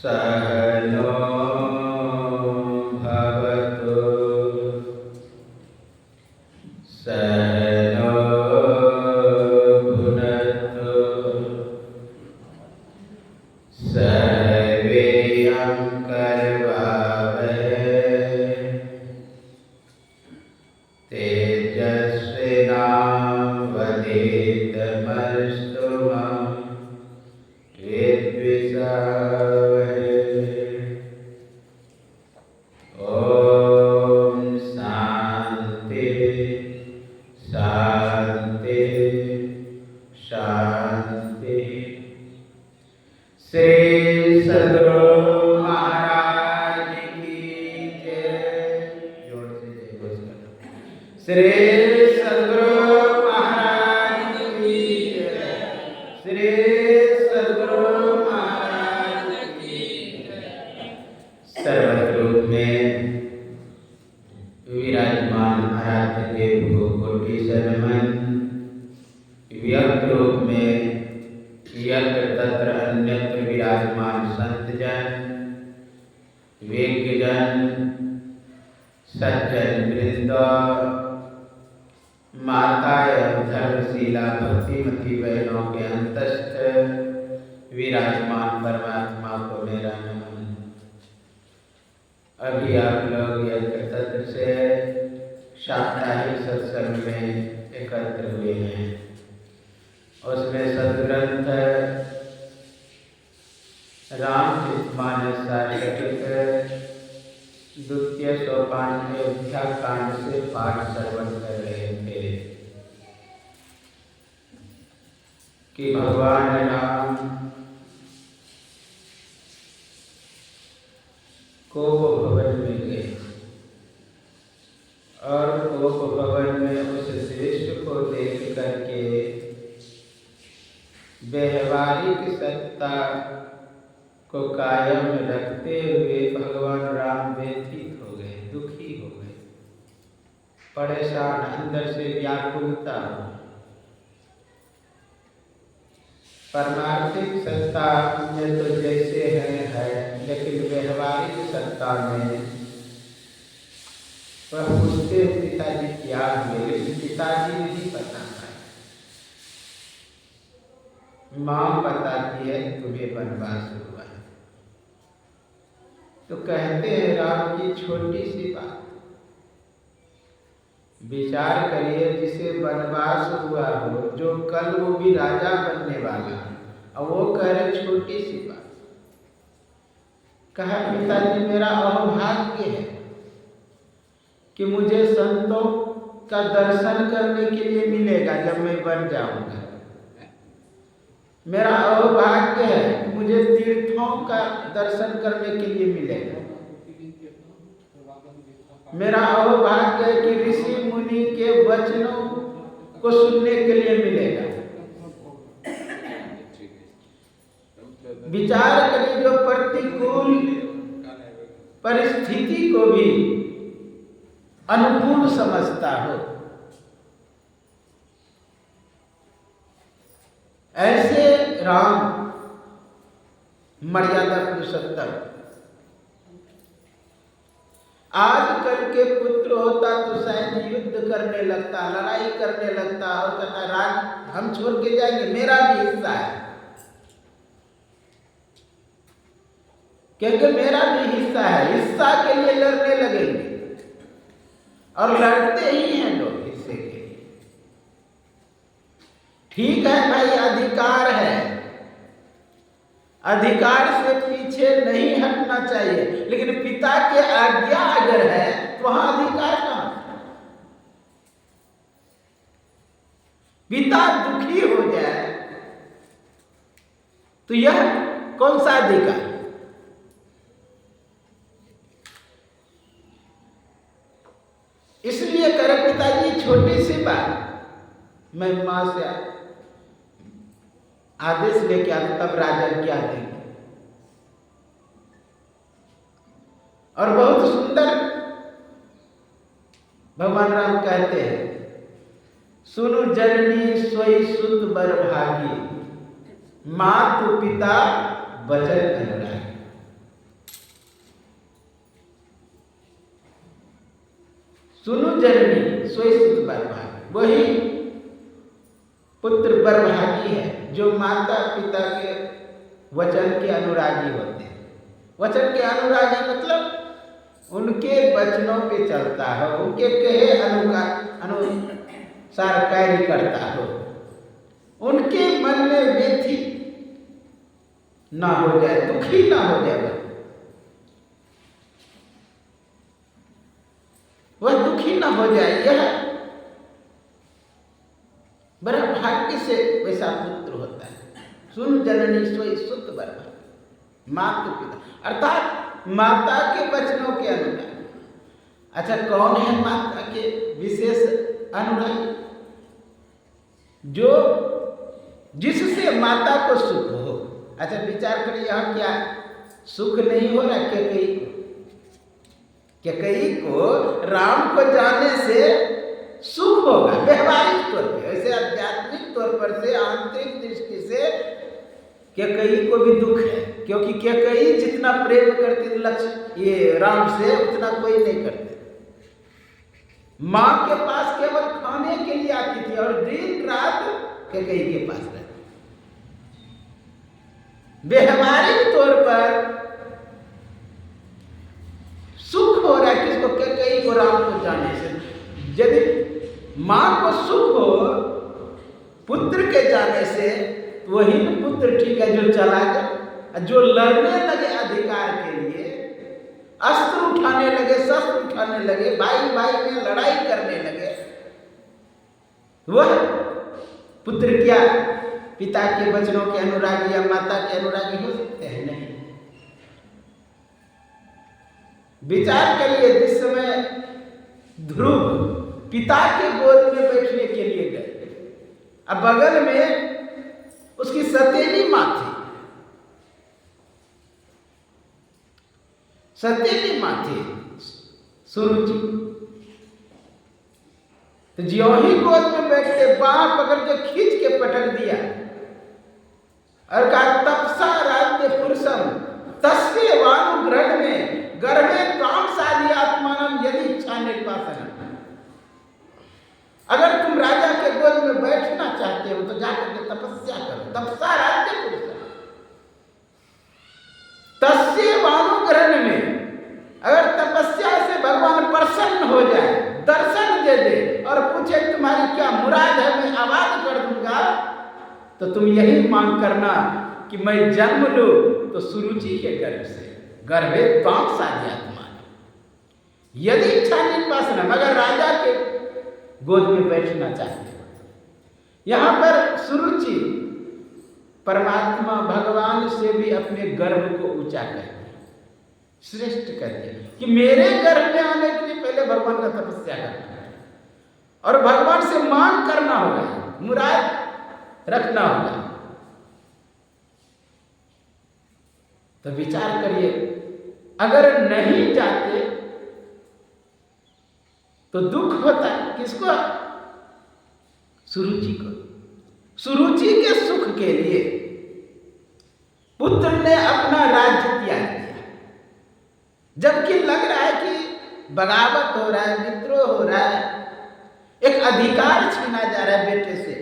सहनो भवतु सहनो भुनक्तु सह वीर्यं करवावहै तेजस्विनावधीतमस्तु मा विद्विषावहै। ओम शांति शांति शांति। श्री सद्गुरु महाराज की जय। जोर से जय घोष करो। श्री सद्गुरु महाराज की जय। श्री सद्गुरु महाराज की जय। सर्वरूप में विराजमान आराध्य देव को कोटि नमन। व्यक्त रूप में यत्र तत्र अन्यत्र विराजमान संत जन, विज्ञ जन, सज्जन वृंद, माता एवं धर्मशीला भक्तिमती बहनों के अंतस्थ विराजमान परमात्मा को मेरा नमन। अभी आप लोग यत्र तत्र से साप्ताहिक सत्संग में एकत्र हुए हैं। उसमें सदग्रंथ रामचरितमानस सारकटिक द्वितीय सोपान अयोध्या कांड से पाठ श्रवण कर रहे थे कि भगवान राम कोप भवन में गए और कोप भवन में उस श्रेष्ठ को देख करके व्यवहारिक सत्ता को कायम रखते हुए भगवान राम व्यथित हो गए, दुखी हो गए, परेशान, अंदर से व्याकुलता हो। परमार्थिक सत्ता में तो जैसे है, लेकिन व्यवहारिक सत्ता में वह पूछते पिताजी क्या हुए, लेकिन पिताजी नहीं बता पाए। माँ बताती है तुम्हें वनवास हुआ है। तो कहते हैं राम की छोटी सी बात, विचार करिए, जिसे वनवास हुआ हो, जो कल वो भी राजा बनने वाला है, और वो कह रहे छोटी सी बात। कहा पिताजी मेरा अहोभाग्य है कि मुझे संतों का दर्शन करने के लिए मिलेगा जब मैं बन जाऊंगा। मेरा अहोभाग्य है कि मुझे तीर्थों का दर्शन करने के लिए मिलेगा। मेरा अहोभाग्य है कि ऋषि मुनि के वचनों को सुनने के लिए मिलेगा। विचार करिए, जो प्रतिकूल परिस्थिति को भी अनुकूल समझता हो, ऐसे राम मर्यादा पुरुषोत्तम। आजकल के पुत्र होता तो शायद युद्ध करने लगता, लड़ाई करने लगता और कहता राज हम छोड़ के जाएंगे, मेरा भी हिस्सा है, क्योंकि मेरा भी हिस्सा है। हिस्सा के लिए लड़ने लगेंगे और लड़ते ही हैं लोग हिस्से के लिए। ठीक है भाई, अधिकार है, अधिकार से पीछे नहीं हटना चाहिए, लेकिन पिता के आज्ञा अगर है तो वहां अधिकार कहां? पिता दुखी हो जाए तो यह कौन सा अधिकार? इसलिए करे पिताजी छोटी सी बात, मैं मां से आदेश लेके आता, तब राजन क्या देंगे। और बहुत सुंदर भगवान राम कहते हैं, सुनु जननी सोई सुत बर भागी, मातु पिता वचन अनुरागी। सुनु जननी सोई सुत बरभागी, वही पुत्र बरभागी है जो माता पिता के वचन के अनुरागी होते हैं। वचन के अनुरागी मतलब उनके वचनों पे चलता हो, उनके कहे अनुसार कार्य करता हो, उनके मन में व्यथी ना हो जाए, दुखी ना हो जाए, वह दुखी ना हो जाए। यह बड़ा भाग्य से वैसा पुत्र होता है। सुन जननी सोई सुत बरभागी, माता पिता अर्थात माता के वचनों के अनुरागी। अच्छा, कौन है माता के विशेष अनुरागी? जो जिससे माता को सुख हो। अच्छा, विचार करिए, यहाँ क्या सुख नहीं हो रहा? कैकेयी को राम को जाने से सुख होगा व्यवहारिक तौर पे, ऐसे आध्यात्मिक तौर पर से, आंतरिक दृष्टि से कैकेयी को भी दुख है, क्योंकि कैकेयी जितना प्रेम करती लक्ष्य ये राम से उतना कोई नहीं करते। माँ के पास केवल खाने के लिए आती थी और दिन रात कैकेयी के पास रहती। व्यवहारिक तौर पर सुख हो रहा है किसको? कैकेयी को राम को जाने से। यदि माँ को सुख हो पुत्र के जाने से, वही पुत्र ठीक है जो चला गया, जो लड़ने लगे अधिकार के लिए, अस्त्र उठाने लगे, शस्त्र उठाने लगे, भाई भाई में लड़ाई करने लगे, वह पुत्र क्या पिता के वचनों के अनुरागी या माता के अनुरागी हो सकते हैं? नहीं। विचार करिए, जिस समय ध्रुव पिता के गोद में बैठने के लिए गए, अब बगल में उसकी सतेली माँ थी, सतेली माँ थी सुरुचि। तो ज्यों ही गोद में बैठते बाँह पकड़ के खींच के पटक दिया और कहा तपसा राज्य पुरुषम तस्वे वानुग्रह में गर्भे काम साधी आत्मानम यदि इच्छा निर्वासनम। अगर तुम राजा के गोद में बैठना चाहते हो तो जाकर के तपस्या करो। तपसा राज्य पुरुषम तस्वे वानुग्रह में, अगर तपस्या से भगवान प्रसन्न हो जाए, दर्शन दे दे और पूछे तुम्हारी क्या मुराद है, मैं आवाज कर दूंगा, तो तुम यही मांग करना कि मैं जन्म लूं तो सुरुचि के गर्भ से, गर्भे त्वां साध्यात्मा। यदि इच्छा निर्वासनम, अगर राजा के गोद में बैठना चाहते हो। यहां पर सुरुचि परमात्मा भगवान से भी अपने गर्भ को ऊंचा कर दिया, श्रेष्ठ कर दिया कि मेरे गर्भ में आने के लिए पहले भगवान का तपस्या करना है और भगवान से मांग करना होगा, मुराद रखना होगा। तो विचार करिए, अगर नहीं जाते तो दुख होता है किसको? सुरुचि को। सुरुचि के सुख के लिए पुत्र ने अपना राज्य त्याग दिया, जबकि लग रहा है कि बगावत हो रहा है, विद्रोह हो रहा है, एक अधिकार छीना जा रहा है बेटे से।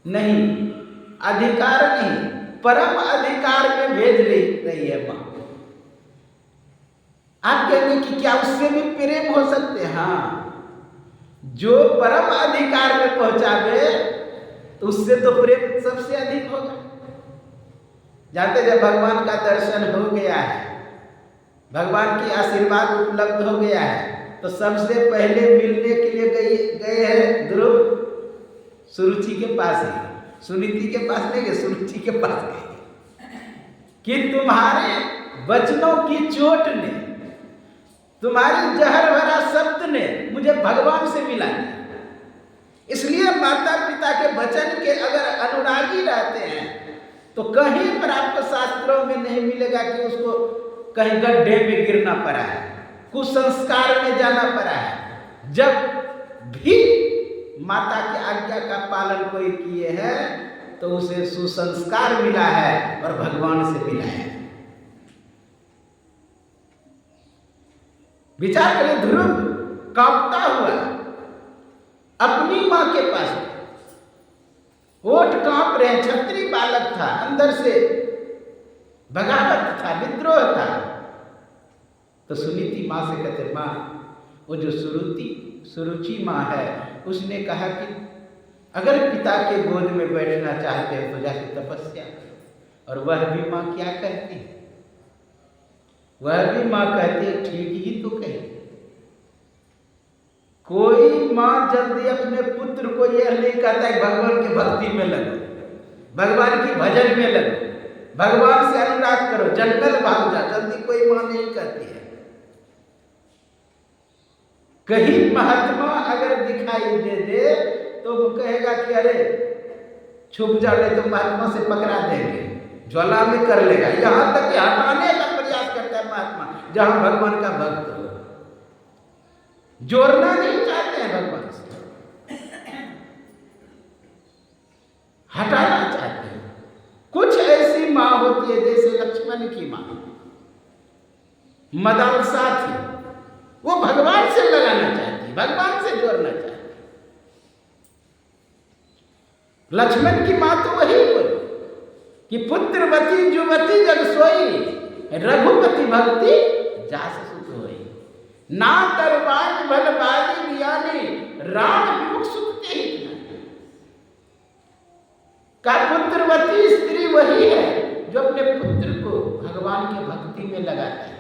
नहीं, अधिकार नहीं, परम अधिकार में भेज रही है मां। आप कहेंगे कि क्या उससे भी प्रेम हो सकते हैं? हाँ, जो परम अधिकार में पहुंचावे तो उससे तो प्रेम सबसे अधिक होगा। जानते, जब भगवान का दर्शन हो गया है, भगवान की आशीर्वाद उपलब्ध हो गया है, तो सबसे पहले मिलने के लिए गए हैं ध्रुव सुरुचि के पास ही, सुनीति के पास नहीं गए, सुरुचि के पास गए कि तुम्हारे वचनों की चोट ने, तुम्हारी जहर भरा शब्द ने मुझे भगवान से मिला दिया। इसलिए माता पिता के वचन के अगर अनुरागी रहते हैं तो कहीं पर आपको शास्त्रों में नहीं मिलेगा कि उसको कहीं गड्ढे में गिरना पड़ा है, कुसंस्कार में जाना पड़ा है। जब भी माता की आज्ञा का पालन कोई किए हैं तो उसे सुसंस्कार मिला है और भगवान से मिला है। विचार करें, ध्रुव कांपता हुआ अपनी मां के पास, होठ कांप रहे, क्षत्रिय बालक था, अंदर से बगावत था, विद्रोह था। तो सुनीति मां से कहते, मां वो जो सुरुचि मां है, उसने कहा कि अगर पिता के गोद में बैठना चाहते हैं तो जाके तपस्या करो। और वह भी मां क्या कहती है? वह भी मां कहती है ठीक ही तो कही। कोई मां जल्दी अपने पुत्र को यह नहीं कहता है भगवान की भक्ति में लगो, भगवान की भजन में लगो, भगवान से अनुराग करो, जंगल भाग जा, जल्दी कोई मां नहीं कहती है। कहीं महात्मा अगर दिखाई दे दे तो वो कहेगा कि अरे छुप जा, ले तो महात्मा से पकड़ा देंगे, ज्वाला में कर लेगा। यहां तक कि हटाने का प्रयास करता है महात्मा जहां भगवान का भक्त हो। जोड़ना नहीं चाहते हैं भगवान से, हटाना चाहते हैं। कुछ ऐसी मां होती है जैसे लक्ष्मण की मां, मदलसा थी, वो भगवान से लगाना चाहती, भगवान से जोड़ना चाहती। लक्ष्मण की मां तो वही बोली कि पुत्रवती जुवती जग सोई, रघुपति भक्ति जास सुत होई। ना तरबाज भल बाली बियानी, राम विमुख सुत के ही का। पुत्रवती स्त्री वही है जो अपने पुत्र को भगवान की भक्ति में लगाता है।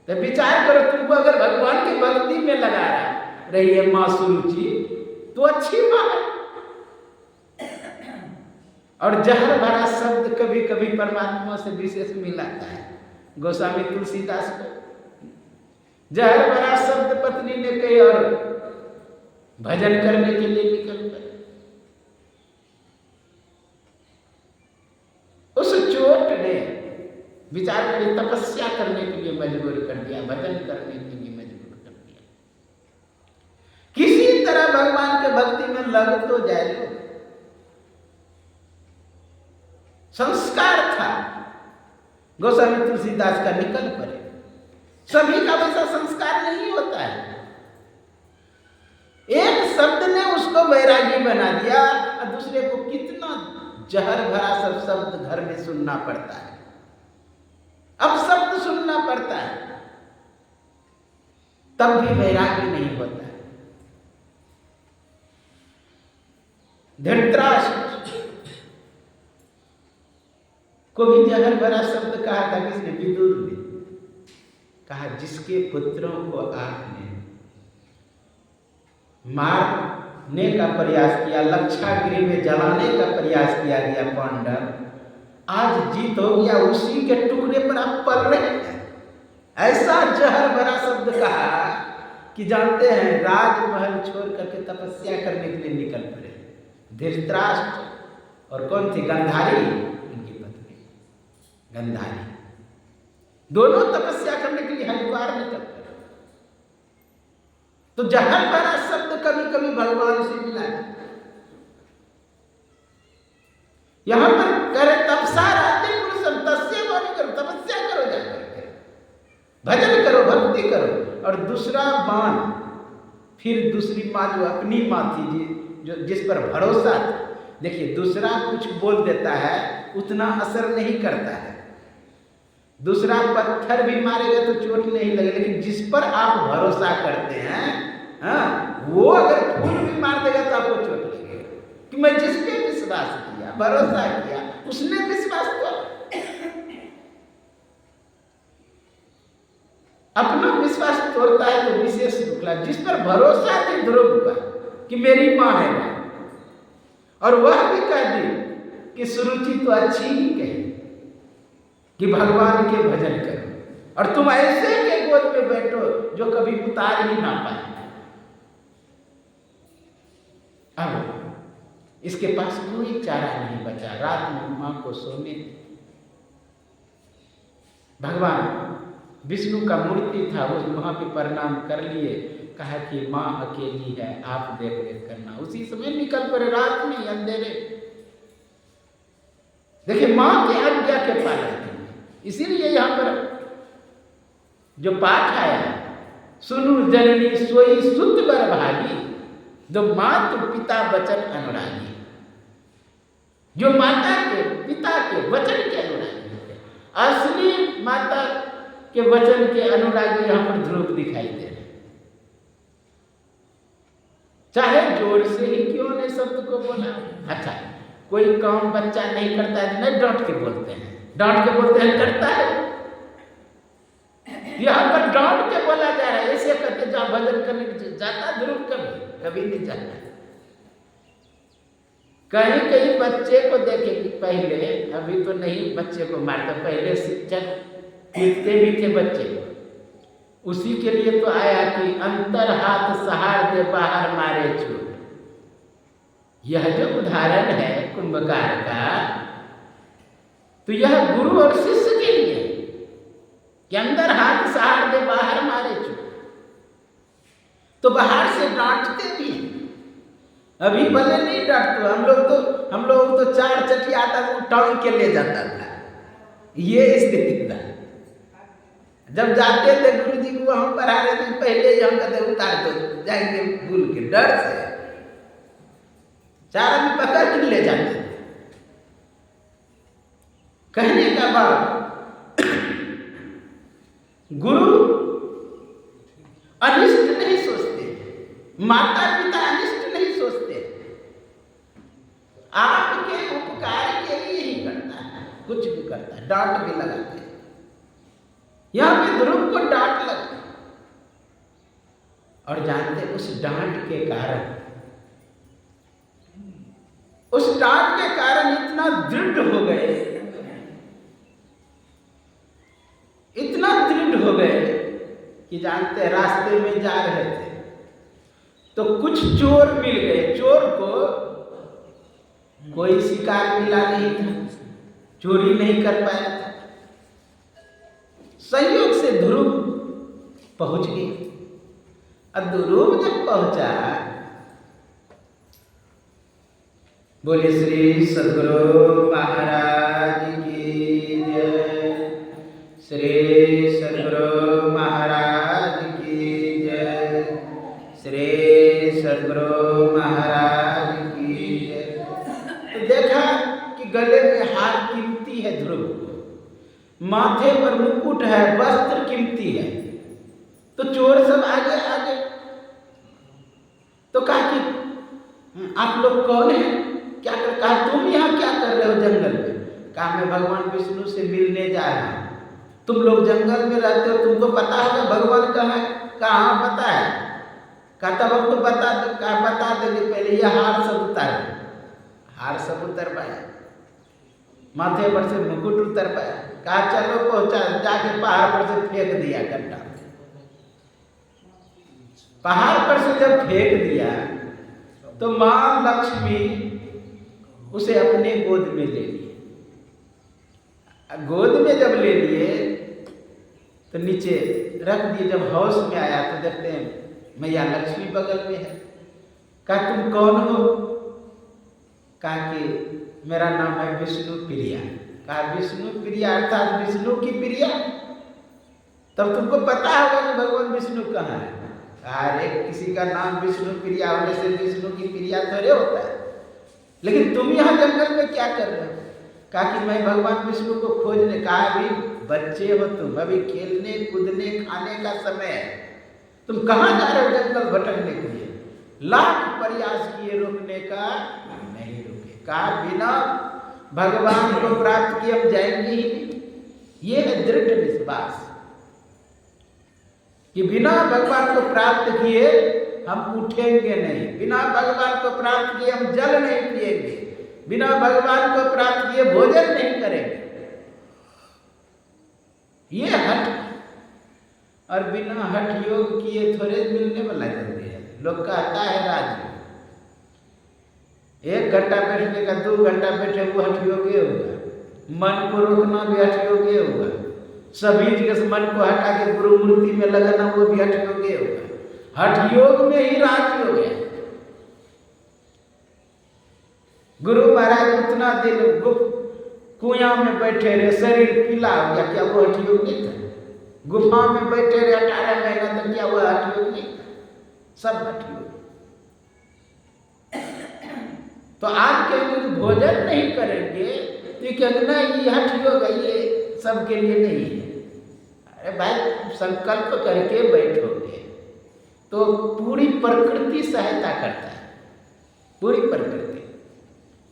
तो विचार करो, तुमको अगर भगवान की भक्ति में लगा रही है मां सुरुचि, तो अच्छी मां है। और जहर भरा शब्द कभी कभी परमात्मा से विशेष मिलाता है। गोस्वामी तुलसीदास को जहर भरा शब्द पत्नी ने कही और भजन करने के लिए निकल पड़े। उस चोट ने विचार करिए तपस्या करने के लिए मजबूर कर दिया, भजन करने के लिए मजबूर कर दिया। किसी तरह भगवान के भक्ति में लग तो जाए। लो संस्कार था गोस्वामी तुलसीदास का, निकल पड़े। सभी का वैसा संस्कार नहीं होता है। एक शब्द ने उसको वैरागी बना दिया और दूसरे को कितना जहर भरा सब शब्द घर में सुनना पड़ता है। अब शब्द सुनना पड़ता है, तब भी वैराग्य नहीं होता है। धृतराष्ट्र को भी जहर भरा शब्द कहा था, किसने? विदुर ने कहा, जिसके पुत्रों को आपने मारने का प्रयास किया, लक्षागृह में जलाने का प्रयास किया गया पांडव, आज जीत हो गया, उसी के टुकड़े पर आप पल रहे हैं। ऐसा जहर भरा शब्द कहा कि जानते हैं राजमहल छोड़ करके तपस्या करने के लिए निकल पड़े। धृतराष्ट्र और कौन थी? गांधारी, उनकी पत्नी गांधारी, दोनों तपस्या करने के लिए हरिद्वार निकल पड़े। तो जहर भरा शब्द कभी कभी भगवान से मिला जाता है। यहां पर करे तपसा राज्य पुरुषम तस्य वाणी करो, तपस्या करो, जाकर भजन करो, भक्ति करो। और दूसरा बाण, फिर दूसरी माँ जो अपनी माँ थी, जो जिस पर भरोसा था। देखिए, दूसरा कुछ बोल देता है उतना असर नहीं करता है। दूसरा पत्थर भी मारेगा तो चोट नहीं लगेगी, लेकिन जिस पर आप भरोसा करते हैं, हाँ, वो अगर फूल भी मार देगा तो आपको चोट लगेगा। कि मैं जिस पे विश्वास किया, भरोसा किया, उसने विश्वास किया, अपना विश्वास तोड़ता है तो विशेष दुखला। जिस पर भरोसा थी ध्रुव का कि मेरी माँ है, और वह भी कह दी कि सुरुचि तो अच्छी ही कही कि भगवान के भजन करो, और तुम ऐसे के गोद में बैठो जो कभी उतार ही ना पाए। अब इसके पास कोई चारा नहीं बचा। रात में मां को सोने, भगवान विष्णु का मूर्ति था, उस वहां पे प्रणाम कर लिए, कहा कि मां अकेली है, आप देख रेख करना। उसी समय निकल पड़े, रात में अंधेरे। देखिए, मां के आज्ञा के पालन, इसीलिए यहां पर जो पाठ आया सुनु जननी सोई सुत बर भागी, जो मातृ पिता वचन अनुरागी। जो माता के पिता के वचन के अनुरागी होते हैं, असली माता के वचन के अनुरागी यहाँ पर ध्रुव दिखाई दे रहे, चाहे जोर से ही क्यों नहीं शब्द को बोला। अच्छा, कोई काम बच्चा नहीं करता है, नहीं डांट के बोलते हैं, डांट के बोलते हैं करता है। यहाँ पर डांट के बोला जा रहा है, ऐसे करके जहाँ भजन करने जाता ध्रुव कभी नहीं जाता। कहीं कहीं बच्चे को देखे कि पहले, अभी तो नहीं बच्चे को मारता, पहले शिक्षक पीटते भी थे बच्चे, उसी के लिए तो आया कि अंतर हाथ सहार दे बाहर मारे चोट। यह जो उदाहरण है कुंभकार का, तो यह गुरु और शिष्य के लिए कि अंदर हाथ सहार दे बाहर मारे चोट। तो बाहर से डांटते भी, अभी भले नहीं डांटते, हम लोग तो 4 चटी आता वो टांग के ले जाता था, ये स्थिति था। जब जाते थे गुरु जी को वहां पढ़ा रहे थे, पहले ही हम कहते उतार दो, जाएंगे भूल के डर से 4 आदमी पकड़ के ले जाते थे। कहने का बाद गुरु अनिष्ट नहीं सोचते, माता पिता अनिष्ट नहीं सोचते, आपके उपकार के लिए ही करता है, कुछ भी करता है, डांट भी लगाते हैं। यहां पे ध्रुव को डांट लगा, और जानते उस डांट के कारण, उस डांट के कारण इतना दृढ़ हो गए, इतना दृढ़ हो गए कि जानते रास्ते में जा रहे थे तो कुछ चोर मिल गए। चोर को कोई शिकार मिला नहीं था, चोरी नहीं कर पाया था, संयोग से ध्रुव पहुंच गया। अब ध्रुव जब पहुंचा, बोले श्री सद्गुरु महाराज की जय, श्री सद्गुरु महाराज की जय, श्री सद्गुरु महाराज की जय। तो देखा कि गले में हार कीमती है ध्रुव को, माथे पर मुकुट है, वस्त्र कीमती है। तो चोर सब आगे आगे, तो कहा कि आप लोग कौन हैं, क्या कर, कहा तुम यहाँ क्या कर रहे हो जंगल में। कहा मैं भगवान विष्णु से मिलने जा रहा हूँ। तुम लोग जंगल में रहते हो, तुमको पता होगा भगवान कहाँ है। कहाँ पता है। कहा तब हमको बता दो। कहा बता देंगे, पहले ये हार सब उतार। हार सब उतर पाया, माथे पर से मुकुट उतर पाया। कहा चलो पहुंचा, जाके पहाड़ पर से फेंक दिया गड्ढा। पहाड़ पर से जब फेंक दिया तो मां लक्ष्मी उसे अपने गोद में ले लिए। गोद में जब ले लिए तो नीचे रख दिए। जब हाउस में आया तो देखते हैं मैया लक्ष्मी बगल में है। कहा तुम कौन हो। कहा कि मेरा नाम है विष्णु प्रिया। कहा विष्णु प्रिया अर्थात विष्णु की प्रिया। तब तुमको पता होगा कि भगवान विष्णु कहाँ है। अरे किसी का नाम विष्णु प्रिया होने से विष्णु की प्रिया थोड़े होता है। लेकिन तुम यहाँ जंगल में क्या कर रहे हो। कहा कि मैं भगवान विष्णु को खोजने। कहा अभी बच्चे हो तुम, अभी खेलने कूदने खाने का समय है, तुम कहाँ जा रहे हो जंगल भटकने के लिए। लाख प्रयास किए रोकने का, नहीं रुके। कहा बिना भगवान को प्राप्त किए हम जाएंगे ही नहीं। ये है दृढ़ विश्वास कि बिना भगवान को प्राप्त किए हम उठेंगे नहीं, बिना भगवान को प्राप्त किए हम जल नहीं पिएंगे, बिना भगवान को प्राप्त किए भोजन नहीं करेंगे। ये हठ, और बिना हठ योग किए थोड़े मिलने वाला जल्दी है। लोग कहता है राज 1 घंटा बैठने का 2 घंटा बैठे वो हठ योग्य होगा। मन को रोकना भी हठ योग्य होगा। सभी जगह से मन को हटा के गुरु मूर्ति में लगाना वो भी हठ योग्य होगा। हठ योग में ही राज योग है। गुरु महाराज उतना दिन कुआं में बैठे रहे, शरीर पीला हो गया, क्या वो हठ योग नहीं था। गुफा में बैठे रहे 18 महीना तक, क्या हुआ? हठ योग नहीं, सब हठ योग। तो आज के लोग भोजन नहीं करेंगे तो कहना ये हठ योग है, ये सबके लिए नहीं है। अरे भाई, संकल्प करके बैठोगे तो पूरी प्रकृति सहायता करता है, पूरी प्रकृति,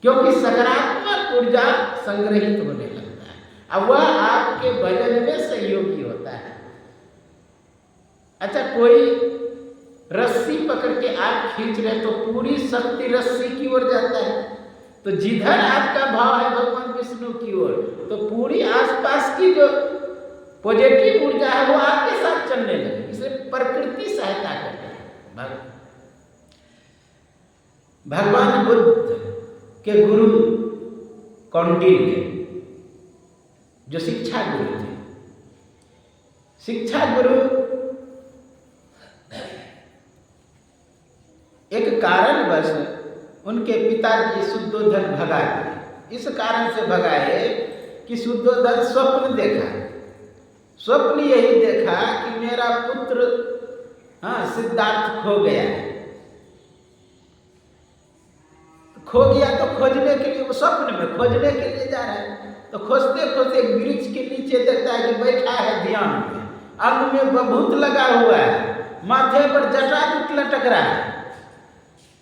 क्योंकि सकारात्मक ऊर्जा संग्रहित होने लगता है, अब वह आपके भजन में सहयोगी होता है। अच्छा, कोई रस्सी पकड़ के आप खींच रहे तो पूरी शक्ति रस्सी की ओर जाता है, तो जिधर आपका भाव है भगवान विष्णु की ओर, तो पूरी आसपास की जो पॉजिटिव ऊर्जा है वो आपके साथ चलने लगे। इसे प्रकृति सहायता करती है। भगवान बुद्ध के गुरु कौंडिन्य, जो शिक्षा गुरु थे, शिक्षा गुरु एक कारणवश उनके पिताजी शुद्धोधन भगा दिए। इस कारण से भगाए कि शुद्धोधन स्वप्न देखा, स्वप्न यही देखा कि मेरा पुत्र सिद्धार्थ खो गया है। खो गया तो खोजने के लिए, वो स्वप्न में खोजने के लिए जा रहा है, तो खोजते खोजते एक वृक्ष के नीचे देखता है कि बैठा है ध्यान में, अंग में बभूत लगा हुआ है, माथे पर जटाजूट लटक रहा है,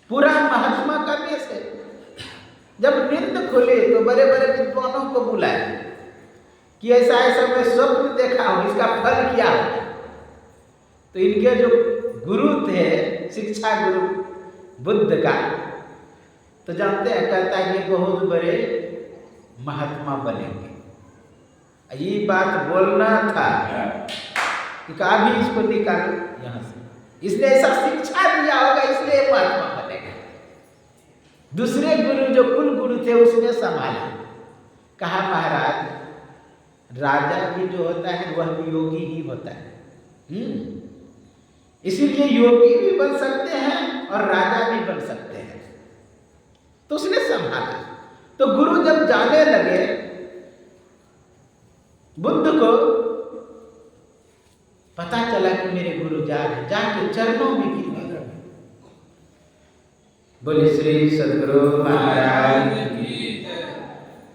पूरा महात्मा का वेश है। जब नींद खुली तो बड़े बड़े विद्वानों को बुलाया कि ऐसा ऐसा मैं स्वप्न देखा हूं, इसका फल क्या है? तो इनके जो गुरु थे, शिक्षा गुरु बुद्ध का, तो जानते हैं, कहता है कि बहुत बड़े महात्मा बनेंगे। ये बात बोलना था कि अभी इसको निकालो यहां से, इसलिए ऐसा शिक्षा दिया होगा, इसलिए महात्मा बनेगा। दूसरे गुरु जो कुल गुरु थे उसने संभाला, कहा महाराज, राजा भी जो होता है वह भी योगी ही होता है, इसीलिए योगी भी बन सकते हैं और राजा भी बन सकते हैं। तो उसने संभाला। तो गुरु जब जाने लगे, बुद्ध को पता चला कि मेरे गुरु जा रहे, जाके चरणों में गिर गए। बोले श्री सद्गुरु महाराज की जय।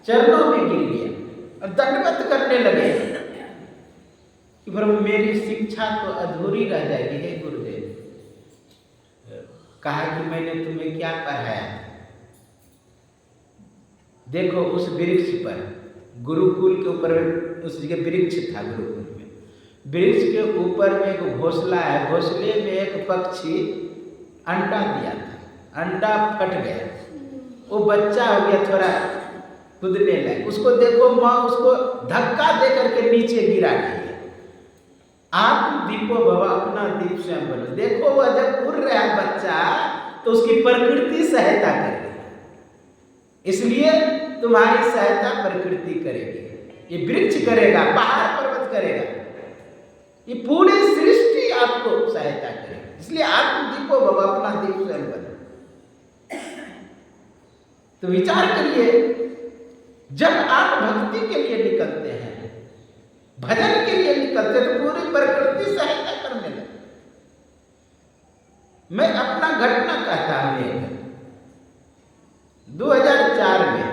चरणों में गिर गया और दंडवत करने लगे कि प्रभु मेरी शिक्षा तो अधूरी रह जाएगी। हे गुरुदेव, कहा कि मैंने तुम्हें क्या पढ़ाया? देखो उस वृक्ष पर, गुरुकुल के ऊपर उस जगह वृक्ष था, गुरुकुल में वृक्ष के ऊपर में एक घोंसला है, घोंसले में एक पक्षी अंडा दिया था, अंडा फट गया, वो बच्चा हो गया, थोड़ा कूदने लगा, उसको देखो माँ उसको धक्का दे करके नीचे गिरा दी। आप दीपो भवा, अपना दीप स्वयं बनो। देखो वह जब उड़ रहा है बच्चा, तो उसकी प्रकृति सहायता कर रही है, इसलिए तुम्हारी सहायता प्रकृति करेगी, ये वृक्ष करेगा, पहाड़ पर्वत करेगा, ये पूरी सृष्टि आपको सहायता करेगी, इसलिए आप दीपो भवा, अपना दीप स्वयं बनो। तो विचार करिए, जब आप भक्ति के लिए निकलते हैं, भजन के लिए निकलते हैं, तो पूरी प्रकृति सहायता करने लगे। मैं अपना घटना कहता हूं। 2004 में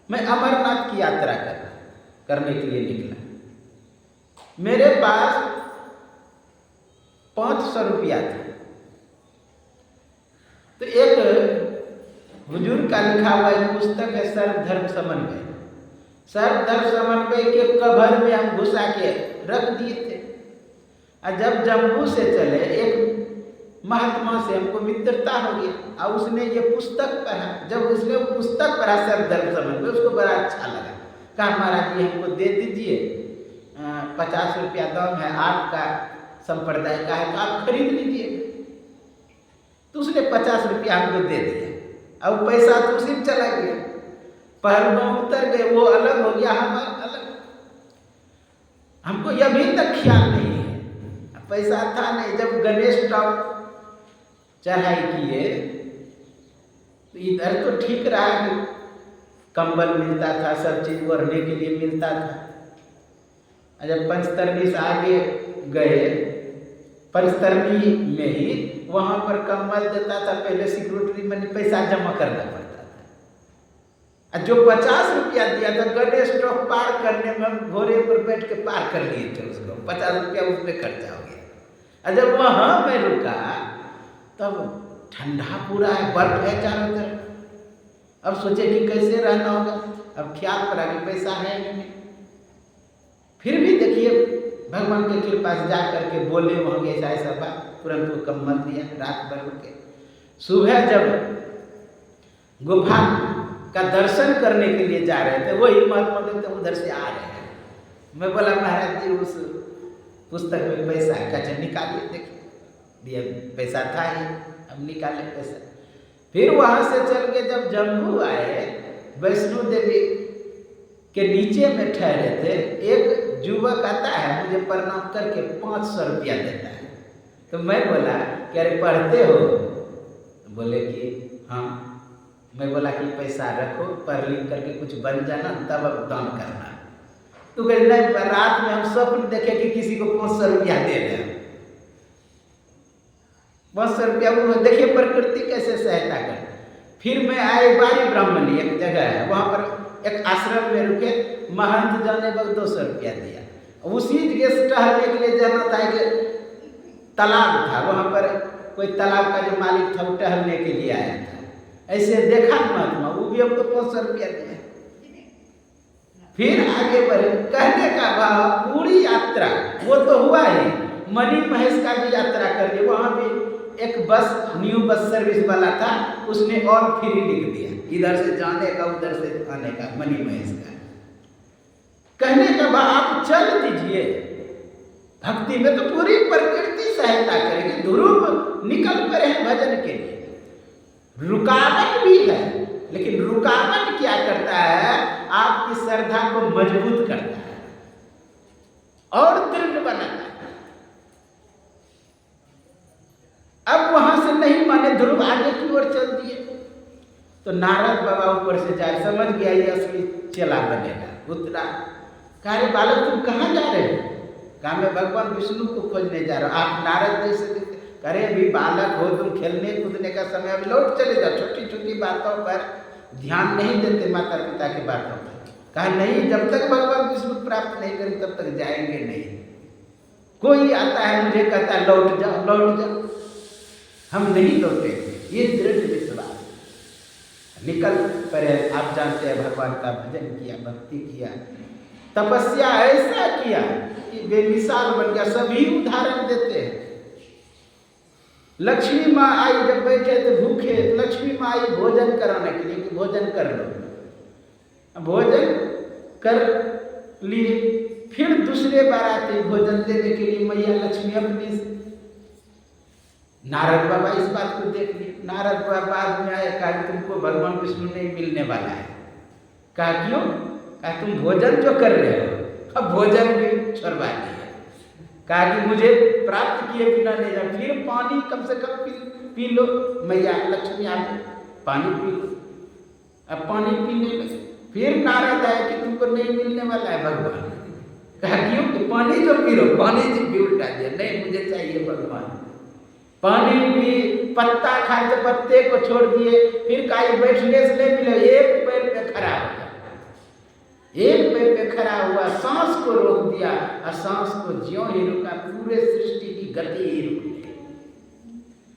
मैं अमरनाथ की यात्रा करने के लिए निकला। मेरे पास 500 रुपया था। तो एक हुजूर का लिखा हुआ एक पुस्तक है, सर्वधर्म समन्वय। सर्वधर्म समन्वय के कवर में हम घुसा के रख दिए थे। और जब जम्मू से चले, एक महात्मा से हमको मित्रता हो गई और उसने ये पुस्तक पढ़ा। जब उसने वो पुस्तक पढ़ा सर्वधर्म समन्वय, उसको बड़ा अच्छा लगा। कहा महाराज जी हमको दे दीजिए, 50 रुपया दाम है, आपका संप्रदाय का है, तो आप खरीद लीजिए। तो उसने 50 रुपया हमको दे दिया। अब पैसा तो उसी में चला गया, पहलगाम उतर गए, वो अलग हो गया, हम अलग। हमको यह भी तक ख्याल नहीं है, पैसा था नहीं। जब गणेश टॉप चढ़ाई किए तो इधर तो ठीक रहा कि कंबल मिलता था, सब चीज ओढ़ने के लिए मिलता था। जब पंचतरणी से आगे गए, पंचतरणी में ही वहाँ पर कम्बल देता था, पहले सिक्योरिटी मनी पैसा जमा करना पड़ता था। जो 50 रुपया दिया था गणेश चौक पार करने में घोड़े पर बैठ के पार कर लिए थे उसको, 50 रुपया उसमें खर्चा हो गया। जब वहाँ मैं रुका तब ठंडा पूरा है, बर्फ है चारों तरफ। अब सोचे कि कैसे रहना होगा, अब ख्याल पड़ा कि पैसा है नहीं। फिर भी देखिए भगवान के कृपा से जा करके बोले वहाँ ऐसा ऐसा बात, तुरंत वो कम्बल दिया। रात भर रुके, सुबह जब गुफा का दर्शन करने के लिए जा रहे थे, वही महात्मा देवता उधर से आ रहे हैं। मैं बोला महाराज जी उस पुस्तक में पैसा है, कहते निकालिए देखिए, दिया पैसा था ही, अब निकाले पैसा। फिर वहाँ से चल के जब जम्मू आए, वैष्णो देवी के नीचे में ठहरे थे, एक युवक आता है मुझे प्रणाम करके 500 रुपया देता है। तो मैं बोला कि अरे पढ़ते हो? तो बोले कि हाँ। मैं बोला कि पैसा रखो, पढ़ लिख करके कुछ बन जाना तब अब दान करना। तो कहे नहीं, रात में हम स्वप्न देखे कि किसी को 500 रुपया दे दें। 500 रुपया वो देखिए प्रकृति कैसे सहायता कर। फिर मैं आए बारी ब्राह्मणी एक जगह है, वहाँ पर एक आश्रम में रुके, महंत जाने वक्त 200 रुपया दिया। उसी जगह टहलने के लिए जाना था, कि तालाब था वहाँ पर, कोई तालाब का जो मालिक था वो टहलने के लिए आया था। ऐसे देखा महात्मा, वो भी हमको 500 रुपया दिया। फिर आगे बढ़े, कहने का भाव पूरी यात्रा वो तो हुआ ही, मणि महेश का भी यात्रा कर ली। वहाँ भी एक बस, न्यू बस सर्विस वाला था, उसने और फ्री लिख दिया, इधर से जाने का उधर से आने का, मणि महेश का। कहने का भाव आप चल दीजिए, भक्ति में तो पूरी प्रकृति सहायता करेगी। ध्रुव निकल पड़े हैं भजन के लिए, रुकावट भी है, लेकिन रुकावट क्या करता है, आपकी श्रद्धा को मजबूत करता है और दृढ़ बनाता है। अब वहां से नहीं माने, ध्रुव आगे की ओर चल दिए, तो नारद बाबा ऊपर से जाए, समझ गया ये असली चेला बनेगा, उतरा। कहा बालक तुम कहाँ जा रहे हो? कहा मैं भगवान विष्णु को खोजने जा रहा हूँ। आप नारद जैसे दिखते, अरे भी बालक हो तुम, खेलने कूदने का समय, अभी लौट चले जाओ, छोटी छोटी बातों पर ध्यान नहीं देते, माता पिता की बातों पर। कहा नहीं, जब तक भगवान विष्णु प्राप्त नहीं करें तब तक जाएंगे नहीं। कोई आता है मुझे कहता है लौट जाओ लौट जाओ, हम नहीं लौटेंगे, ये दृढ़ विश्वास। निकल पड़े, आप जानते हैं भगवान का भजन किया, भक्ति किया, तपस्या ऐसा किया कि बेमिसाल बन गया। सभी उदाहरण देते हैं। लक्ष्मी माँ आई, जब बैठे थे भूखे, लक्ष्मी माँ आई भोजन कराने के लिए कि भोजन कर लो। भोजन कर लिए, फिर दूसरे बार आते भोजन देने के लिए मैया लक्ष्मी अपनी। नारद बाबा इस बात को देख लिए। नारद बाबा बाद में आए, कहा तुमको भगवान विष्णु नहीं मिलने वाला है। कहा क्यों? कहा तुम भोजन जो कर रहे हो, अब भोजन भी छोड़वा दिया। कहा कि मुझे प्राप्त किए बिना नहीं जा। फिर पानी कम से कम पी लो, मैया लक्ष्मी आप पानी पी लो। अब पानी पीने लगे, फिर नारद आए कि तुमको नहीं मिलने वाला है भगवान। कहा क्यों? कि पानी जो पी लो, पानी जो भी उल्टा दिया, नहीं मुझे चाहिए भगवान। पानी भी, पत्ता खाए तो पत्ते को छोड़ दिए, फिर कहीं बैठने से नहीं मिले, एक पैर पे खड़ा हो गया, एक पैर पे खड़ा हुआ, सांस को रोक दिया, और सांस को ज्यों ही रुका, पूरे सृष्टि की गति ही रुक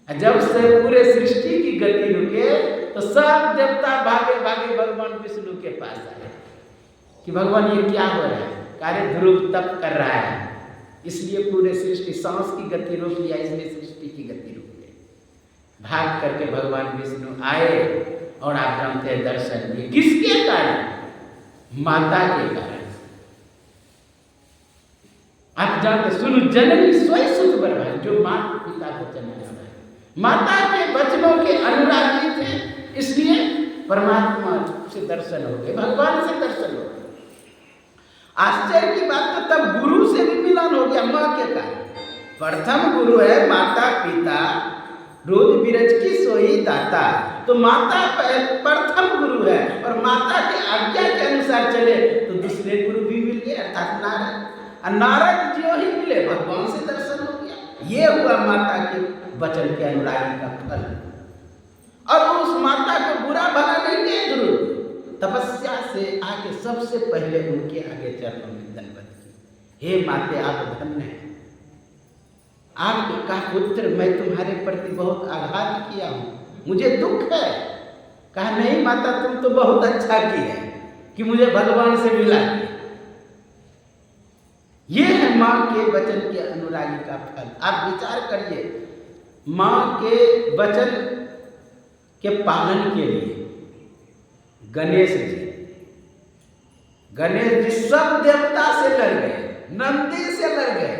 गई। जब से पूरे सृष्टि की गति रुके, तो सब देवता भागे भागे भगवान विष्णु के पास आए कि भगवान ये क्या हो रहा है? कार्य ध्रुव तप कर रहा है, इसलिए पूरे सृष्टि, सांस की गति रोक लिया, इसलिए सृष्टि की गति रुक गई। भाग करके भगवान विष्णु आए, और आप जानते हैं दर्शन दिए। किसके कारण? माता के कारण। आप जानते, सुनो जननी स्वयं सुत बरवाई, जो माता पिता को जन्म दिया, माता के वचनों के अनुरागी थे, इसलिए परमात्मा से दर्शन हो गए, भगवान से दर्शन हो गए। आश्चर्य की बात तो तब गुरु से भी मिलन हो गया, माँ के कारण। प्रथम गुरु है माता पिता, रोज बिरज की सोई दाता। तो माता प्रथम गुरु है, और माता के आज्ञा के अनुसार चले तो दूसरे गुरु भी मिल गए, अर्थात नारद। और नारद जी ही मिले, भगवान से दर्शन हो गया। ये हुआ माता के वचन के अनुरागी का फल। और उस माता को बुरा भला नहीं किया जरूर, तपस्या से आके सबसे पहले उनके आगे चरणों में दंडवत की। हे माते, आप धन्य हैं, आपका पुत्र, मैं तुम्हारे प्रति बहुत आघात किया हूँ, मुझे दुख है। कहा नहीं माता, तुम तो बहुत अच्छा की है कि मुझे भगवान से मिला। ये है माँ के वचन के अनुरागी का फल। आप विचार करिए, माँ के वचन के पालन के लिए गणेश जी सब देवता से लड़ गए, नंदी से लड़ गए,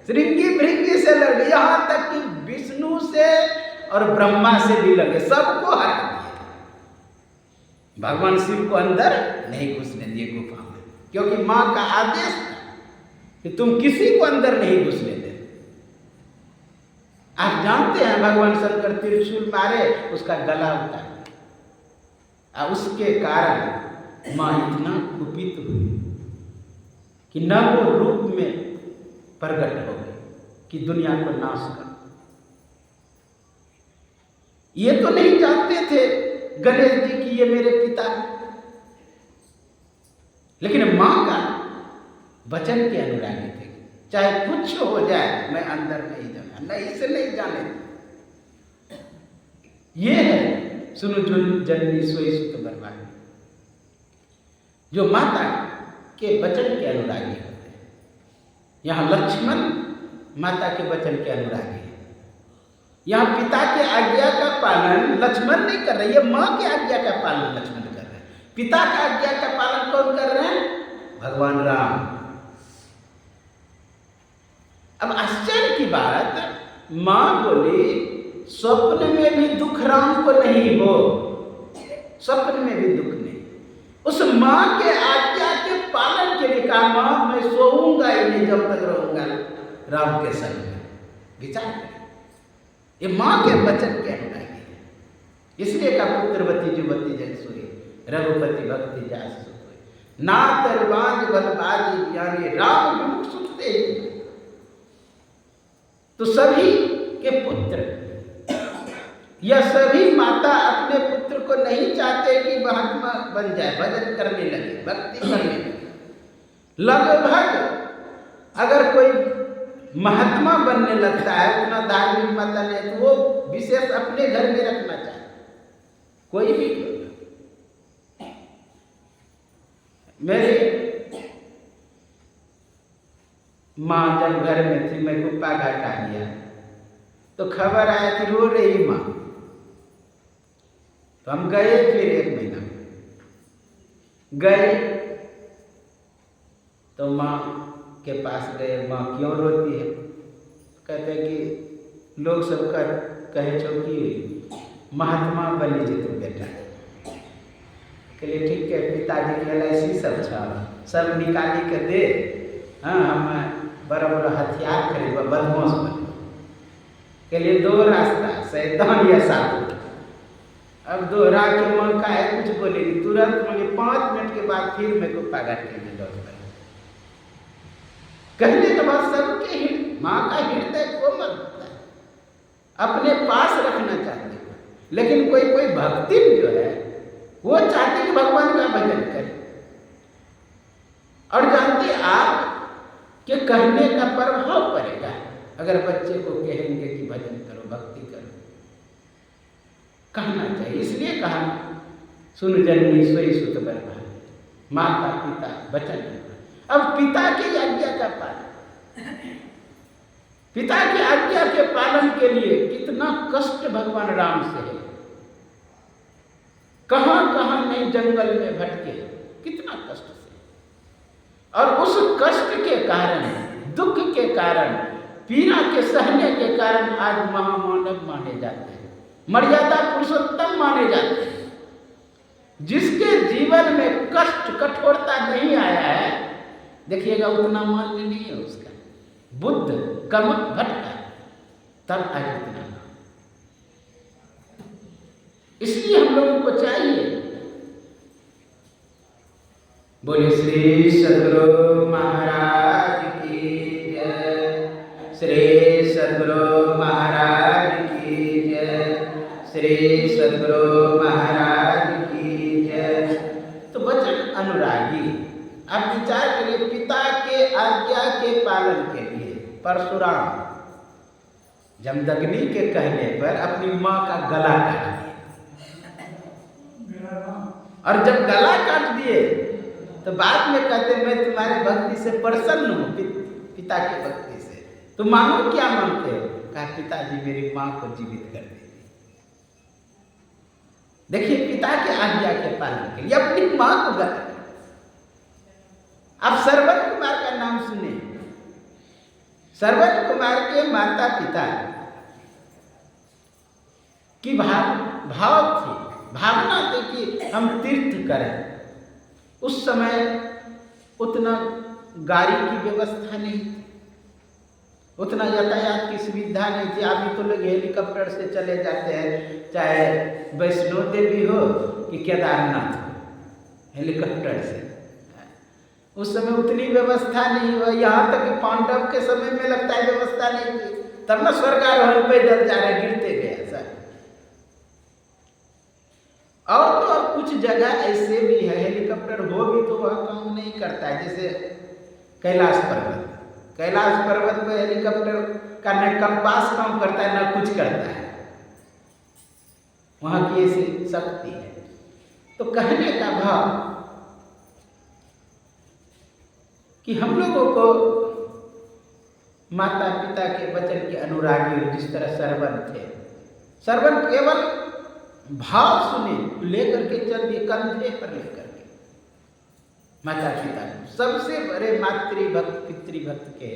श्रृंगी भृंगी से लड़ गए, यहाँ तक कि विष्णु से और ब्रह्मा से भी लगे, सबको हरा दिया। भगवान शिव को अंदर नहीं घुसने दिए गुफा में, क्योंकि माँ का आदेश था कि तुम किसी को अंदर नहीं घुसने दे। आप जानते हैं भगवान शंकर त्रिशूल मारे, उसका गला उतार, और उसके कारण माँ इतना कुपित हुई कि न वो रूप में प्रकट हो गई कि दुनिया को नाश कर। ये तो नहीं जानते थे गणेश जी कि ये मेरे पिता हैं, लेकिन माँ का वचन के अनुरागी थे। चाहे कुछ हो जाए, मैं अंदर नहीं जाना, नहीं से नहीं जाने। ये है सुनो जननी सोई सुत बर्बादी, जो माता के वचन के अनुरागी होते हैं। यहाँ लक्ष्मण माता के वचन के अनुरागी है। यहाँ पिता के आज्ञा का पालन लक्ष्मण नहीं कर रहे, ये माँ के आज्ञा का पालन लक्ष्मण कर रहे हैं। पिता का आज्ञा का पालन कौन कर रहे हैं? भगवान राम। अब आश्चर्य की बात, माँ बोली स्वप्न में भी दुख राम को नहीं हो, स्वप्न में भी दुख नहीं। उस माँ के आज्ञा के पालन के लिए कहा, माँ मैं सोऊंगा ही नहीं जब तक रहूंगा राम के संग में। विचार करें, ये माँ के वचन के अनुरागी है। इसलिए का पुत्रवती जुवती जग सोई, रघुपति भक्ति जास सोई, ना तरबाज बलबाजी ज्ञानी, राम विमुख सुख दे। तो सभी के पुत्र या सभी माता अपने पुत्र को नहीं चाहते कि महात्मा बन जाए, भजन करने लगे, भक्ति करने लगे। लगभग अगर कोई महात्मा बनने लगता है, उतना धार्मिक माता नहीं, तो वो विशेष अपने घर में रखना चाहे, कोई भी। मेरी माँ जब घर में थी, मैं कुप्पा घाट आ गया तो खबर आया कि रो रही माँ। तो हम गए, फिर 1 महीना गए तो माँ के पास गए। माँ क्यों रोती है? कहते कि लोग सब कहे छो कि महात्मा बनी जे तुम बेटा। कहलिए ठीक है, पिताजी के LIC सब निकाली के दे, हाँ हम बड़ा बड़ा हथियार खरीदवा, बदमाश बन के लिए 2 रास्ता, शैतान या साधु। अब दोहरा के माँ का है कुछ बोलेगी, तुरंत मुझे 5 मिनट के बाद फिर मेरे को पागल करने लौट गए। कहने के बाद सबके माँ का हृदय कोमल होता है, अपने पास रखना चाहते हैं। लेकिन कोई भक्ति जो है वो चाहते कि भगवान का भजन करे। और जानते आप कि कहने का प्रभाव पड़ेगा। अगर बच्चे को कहेंगे कि भजन करो, भक्ति करो, कहना चाहिए। इसलिए कहा सुन जननी सोई सुत बर्बादी, माता पिता वचन। अब पिता की आज्ञा का पालन, पिता की आज्ञा के पालन के लिए कितना कष्ट भगवान राम से है। कहां कहां नहीं जंगल में भटके, कितना कष्ट से। और उस कष्ट के कारण, दुख के कारण, पीड़ा के सहने के कारण आज महामानव माने जाते हैं, मर्यादा पुरुषोत्तम माने जाते हैं। जिसके जीवन में कष्ट कठोरता नहीं आया है, देखिएगा उतना मान्य नहीं है उसका। बुद्ध कम भटका तब आज उतना। इसलिए हम लोगों को चाहिए, बोले श्री सद्गुरु महाराज की सद्गुरु महाराज की जय, श्री सद्गुरु महाराज की जय। तो वचन अनुरागी, आप विचार करिए, पिता के आज्ञा के पालन के लिए परशुराम जमदग्नि के कहने पर अपनी माँ का गला काट दिया, और जब गला काट दिए तो बाद में कहते मैं तुम्हारे भक्ति से प्रसन्न हूँ, पिता की भक्ति से, तो मांगो क्या मांगते हो? कहा पिताजी मेरी माँ को जीवित कर दीजिए। देखिए पिता के आज्ञा के पालन के लिए अपनी माँ को गला। आप श्रवण कुमार का नाम सुने, श्रवण कुमार के माता पिता की भाव थी, भावना थी कि हम तीर्थ करें। उस समय उतना गाड़ी की व्यवस्था नहीं थी, उतना यातायात की सुविधा नहीं थी। अभी तो लोग हेलीकॉप्टर से चले जाते हैं, चाहे वैष्णो देवी हो कि केदारनाथ हो, हेलीकॉप्टर से। उस समय उतनी व्यवस्था नहीं हुआ, यहाँ तक कि पांडव के समय में लगता है व्यवस्था नहीं थी, तब न स्वर्गारोहण पैदल जा रहे, गिरते गए सर। और तो और कुछ जगह ऐसे भी है हेलीकॉप्टर हो भी तो वह काम नहीं करता है, जैसे कैलाश पर्वत। कैलाश पर्वत पर हेलीकॉप्टर का न कंपास काम करता है न कुछ करता है, वहां की ऐसी शक्ति है। तो कहने का भाव कि हम लोगों को माता पिता के वचन के अनुरागी, जिस तरह श्रवण थे, श्रवण केवल भाव सुने लेकर के चल दिए, कंधे पर लेकर के माता पिता सबसे बड़े मातृभक्त पितृभक्त के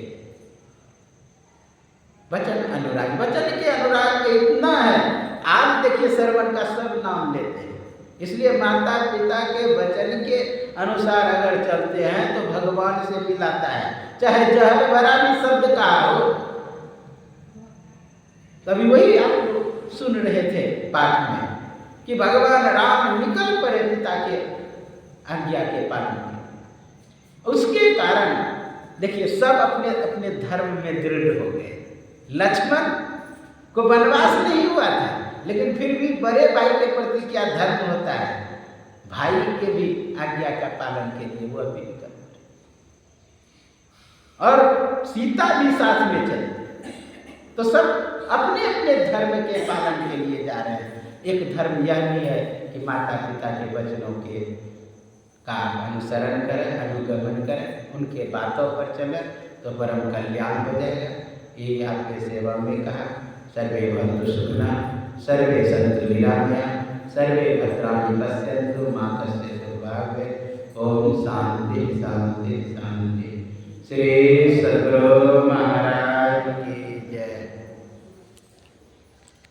वचन अनुराग। वचन के अनुराग इतना है, आज देखिए श्रवण का सब नाम लेते हैं, इसलिए माता पिता के वचन के अनुसार अगर चलते हैं तो भगवान से मिलाता है, चाहे जहर भरा भी शब्द का हो। तभी वही आप सुन रहे थे पाठ में कि भगवान राम निकल पड़े पिता के आज्ञा के पालन में। उसके कारण देखिए सब अपने अपने धर्म में दृढ़ हो गए। लक्ष्मण को वनवास नहीं हुआ था, लेकिन फिर भी बड़े भाई के प्रति क्या धर्म होता है, भाई के भी आज्ञा का पालन के लिए वह भी निकल पड़े। और सीता भी साथ में चली, तो सब अपने अपने धर्म के पालन के लिए जा रहे हैं। एक धर्म यह भी है कि माता पिता के वचनों के का अनुसरण करें, अनुगमन करें, उनके बातों पर चलें तो परम कल्याण हो जाएगा। ये आपके सेवा में कहा, सर्वे भवन्तु सुखिनः, सर्वे सन्तु निरामयाः, सर्वे भद्राणि पश्यन्तु मा कश्चित् दुर्भाग्यः। ओम शांति शांति शांति। श्री सद्गुरु